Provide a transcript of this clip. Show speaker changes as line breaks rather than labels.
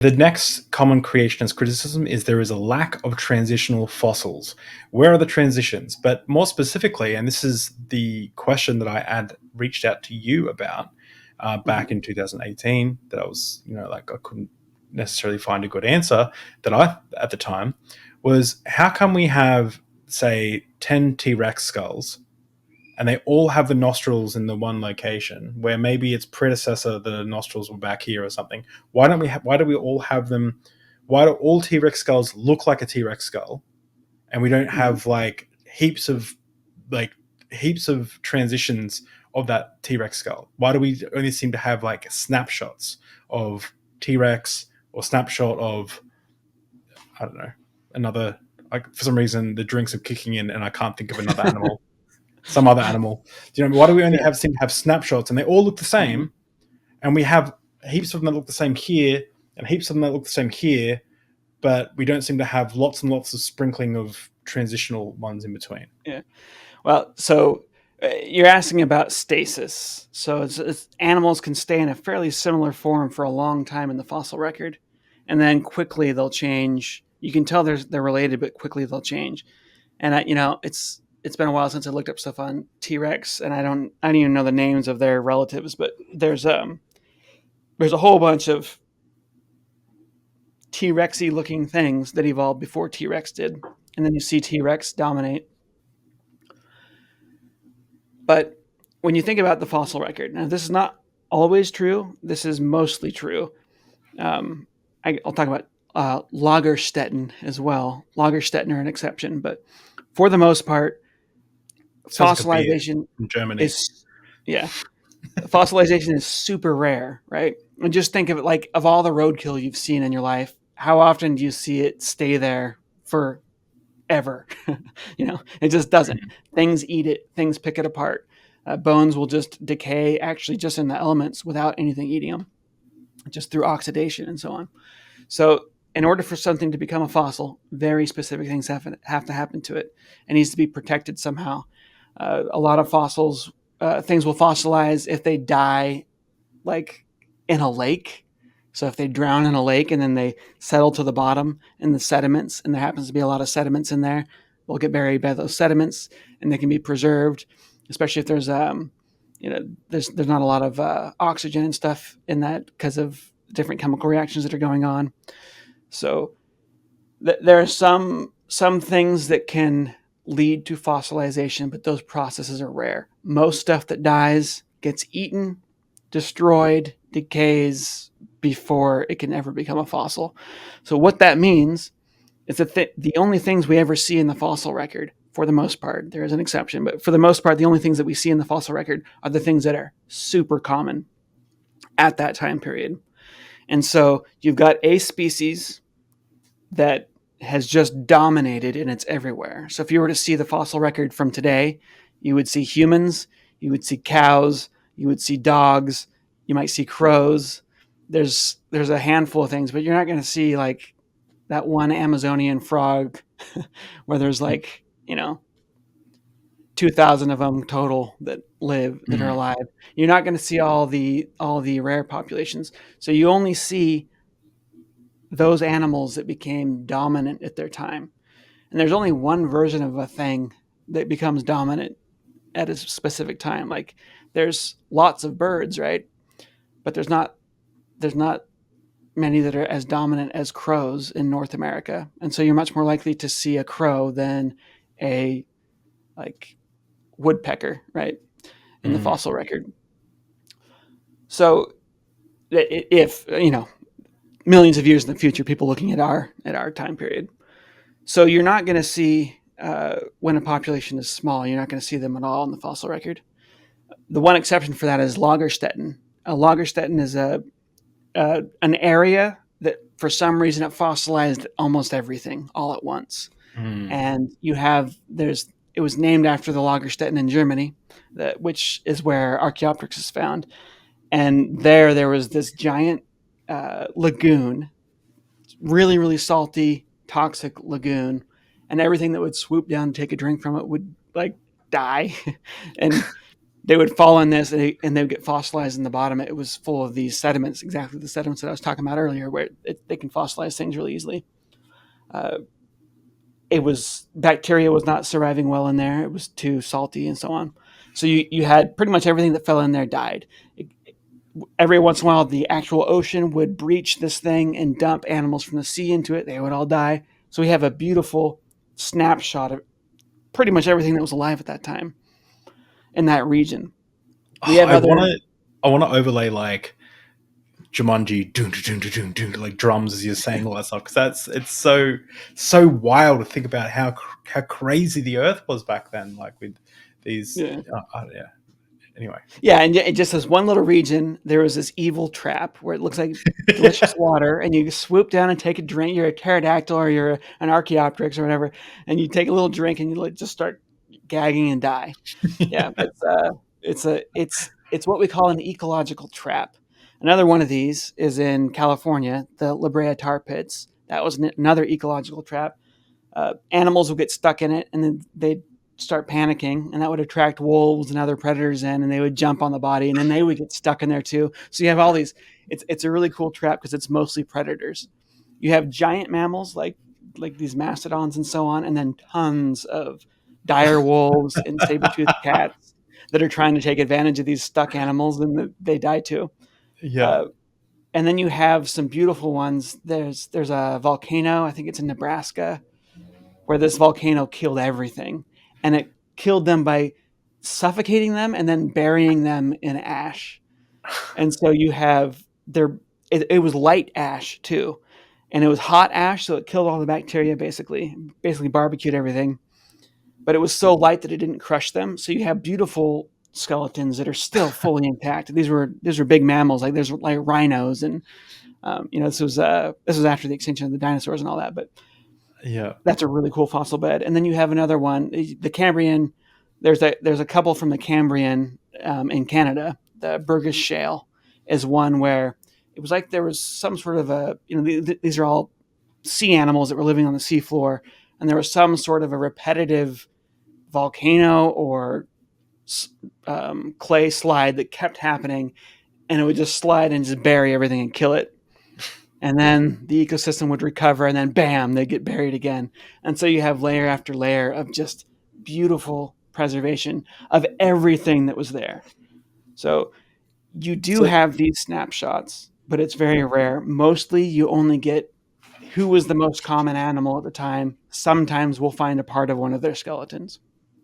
The next common creationist criticism is there is a lack of transitional fossils. Where are the transitions? But more specifically, and this is the question that I had reached out to you about back
Mhm.
in 2018, that I was, like I couldn't necessarily find a good answer that I at the time was how come we have, say, 10 T Rex skulls and they all have the nostrils in the one location where maybe its predecessor the nostrils were back here or something. Why do we all have them? Why do all T-Rex skulls look like a T-Rex skull and we don't
Mhm.
have like heaps of transitions of that T-Rex skull? Why do we only seem to have like snapshots of T-Rex or snapshot of, I don't know, another, like, for some reason the drinks are kicking in and I can't think of another animal, some other animal. Do you know why do we only
Yeah.
seem to have snapshots and they all look the
Mhm.
same? And we have heaps of them that look the same here and heaps of them that look the same here, but we don't seem to have lots and lots of sprinkling of transitional ones in between.
Yeah. Well, so you're asking about stasis. So animals can stay in a fairly similar form for a long time in the fossil record, and then quickly they'll change. You can tell they're related, but quickly they'll change. And it's been a while since I looked up stuff on T Rex, and I don't even know the names of their relatives, but there's a whole bunch of T Rexy looking things that evolved before T Rex did, and then you see T Rex dominate. But when you think about the fossil record, now this is not always true. This is mostly true. Um, I'll talk about Lagerstätten as well. Lagerstätten are an exception, but for the most part,
Sounds like a beer
fossilization
from Germany.
is yeah, fossilization is super rare, right? And just think of it like of all the roadkill you've seen in your life, how often do you see it stay there for ever? It just doesn't. Things eat it, things pick it apart. Bones will just decay actually just in the elements without anything eating them, just through oxidation and so on. So, in order for something to become a fossil, very specific things have to happen to it. It needs to be protected somehow. A lot of fossils, things will fossilize if they die, like in a lake. So if they drown in a lake and then they settle to the bottom in the sediments, and there happens to be a lot of sediments in there, they'll get buried by those sediments, and they can be preserved. Especially if there's not a lot of oxygen and stuff in that because of different chemical reactions that are going on. So there are some things that can lead to fossilization, but those processes are rare. Most stuff that dies gets eaten, destroyed, decays before it can ever become a fossil. So what that means is that the only things we ever see in the fossil record, for the most part, there is an exception, but for the most part, the only things that we see in the fossil record are the things that are super common at that time period. And so you've got a species that has just dominated and it's everywhere. So if you were to see the fossil record from today, you would see humans, you would see cows, you would see dogs, you might see crows. There's a handful of things, but you're not going to see like that one Amazonian frog where there's like, 2,000 of them total that are
Mm.
alive. You're not going to see all the rare populations. So you only see those animals that became dominant at their time. And there's only one version of a thing that becomes dominant at a specific time. Like there's lots of birds, right? But there's not many that are as dominant as crows in North America. And so you're much more likely to see a crow than a like woodpecker, right? In the
Mm.
fossil record. So if, millions of years in the future, people looking at our time period. So you're not going to see when a population is small, you're not going to see them at all in the fossil record. The one exception for that is Lagerstätten. Lagerstätten is an area that, for some reason, it fossilized almost everything all at once.
Mm.
And it was named after the Lagerstätten in Germany, which is where Archaeopteryx is found. And there was this giant lagoon, really, really salty, toxic lagoon, and everything that would swoop down and take a drink from it would like die. and they would fall in this and they would get fossilized in the bottom. It was full of these sediments, exactly the sediments that I was talking about earlier, where they can fossilize things really easily. Uh, it was bacteria was not surviving well in there. It was too salty and so on. So you had pretty much everything that fell in there died. Every once in a while, the actual ocean would breach this thing and dump animals from the sea into it. They would all die. So we have a beautiful snapshot of pretty much everything that was alive at that time in that region. We
Oh,
have other,
I want to overlay like Jumanji, doon, doon, doon, doon, doon, like drums as you're saying all that stuff, because that's it's so wild to think about how crazy the Earth was back then, like with these.
yeah.
Yeah. Anyway,
Yeah, and it just this one little region, there was this evil trap where it looks like delicious water, and you swoop down and take a drink. You're a pterodactyl or you're an Archaeopteryx or whatever, and you take a little drink and you like just start gagging and die. Yeah,
yeah.
it's what we call an ecological trap. Another one of these is in California, the La Brea tar pits. That was another ecological trap. Animals would get stuck in it, and then they'd start panicking, and that would attract wolves and other predators in, and they would jump on the body, and then they would get stuck in there too. So you have all these. It's a really cool trap because it's mostly predators. You have giant mammals like these mastodons and so on, and then tons of dire wolves and saber-toothed cats that are trying to take advantage of these stuck animals, and they die too.
Yeah.
Uh, and then you have some beautiful ones. There's a volcano. I think it's in Nebraska where this volcano killed everything, and it killed them by suffocating them and then burying them in ash. And so you have their it was light ash too, and it was hot ash, so it killed all the bacteria basically barbecued everything. But it was so light that it didn't crush them. So you have beautiful skeletons that are still fully intact. These were big mammals, like there's like rhinos, and this was after the extinction of the dinosaurs and all that. But
Yeah.
that's a really cool fossil bed. And then you have another one, the Cambrian. There's a couple from the Cambrian in Canada. The Burgess Shale is one where it was like there was some sort of a these are all sea animals that were living on the seafloor, and there was some sort of a repetitive volcano or clay slide that kept happening, and it would just slide and just bury everything and kill it, and then the ecosystem would recover, and then bam, they get buried again. And so you have layer after layer of just beautiful preservation of everything that was there. So you do
So
have these snapshots, but it's very rare. Mostly you only get who was the most common animal at the time. Sometimes we'll find a part of one of their skeletons.